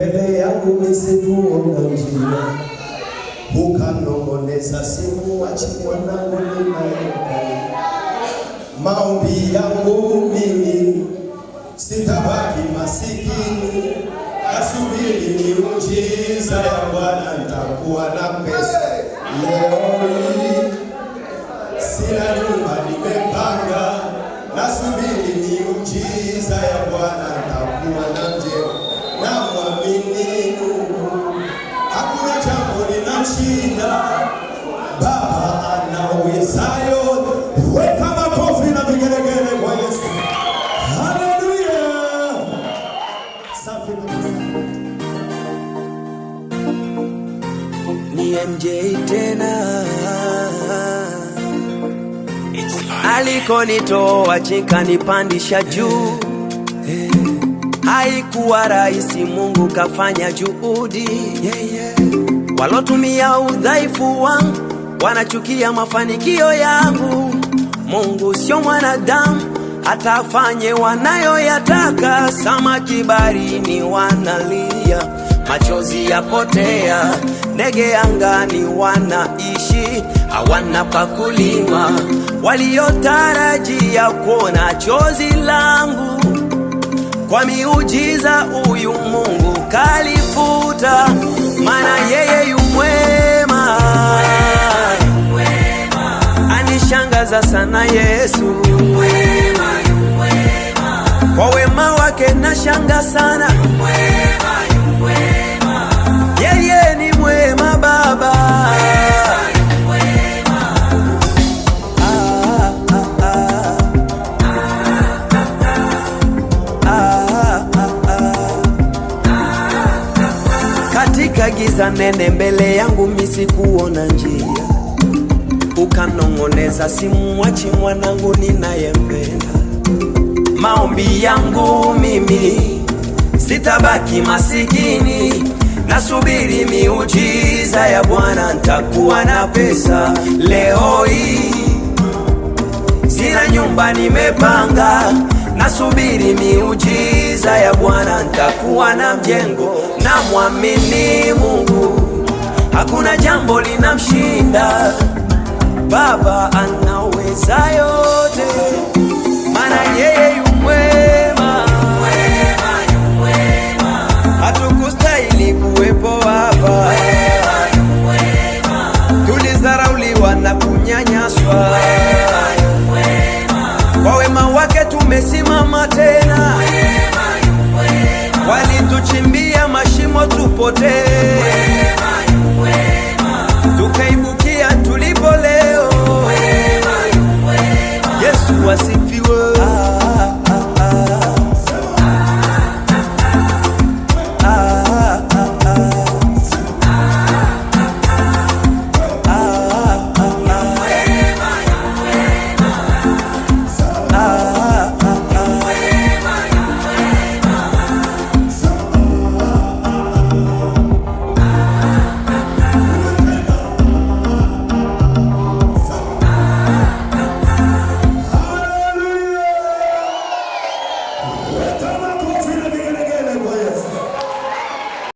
Mbele yangu nisikuona njia, ukanong'oneza simuachi mwanangu ninaenda. Maombi yangu mimi sitabaki masikini, nasubiri miujiza ya Bwana, nitakuwa na pesa. Leo hii sina nyumba nimepanga, nasubiri miujiza ya Bwana, nitakuwa na mjengo. Na mwamini Mungu, hakuna jambo linamshinda. Baba anawezayo. Weka makofi na vigelegele kwa Yesu. Haleluya. Safi ni MJ tena. Alikonitoa chika nipandisha juu. Haikuwa rahisi, Mungu kafanya juhudi. Walotumia udhaifu wangu wanachukia mafanikio yangu. Mungu sio mwanadamu, atafanye wanayoyataka. Samaki baharini wanalia, machozi yapotea. Ndege angani wanaishi, hawana pa kulima. Waliotarajia kuona chozi langu, kwa miujiza huyu Mungu kalifuta. Maana yeye yu mwema, anishangaza sana Yesu. Kwa wema wake nashanga sana. Yeye ni mwema Baba. Katika giza nene mbele yangu misi kuona njia, ukanong'oneza simuachi mwanangu ninayempenda. Maombi yangu mimi sitabaki masikini, nasubiri miujiza ya Bwana, nitakuwa na pesa. Leo hii sina nyumba nimepanga, nasubiri miujiza ya Bwana, nitakuwa na mjengo. Na mwamini Mungu, hakuna jambo linamshinda. Baba anaweza yote, maana yeye yu mwema. Hatukustahili kuwepo hapa, tulizarauliwa na kunyanyaswa. Kwa wema wake tumesimama tena. Walituchimbia mashimo tupotee.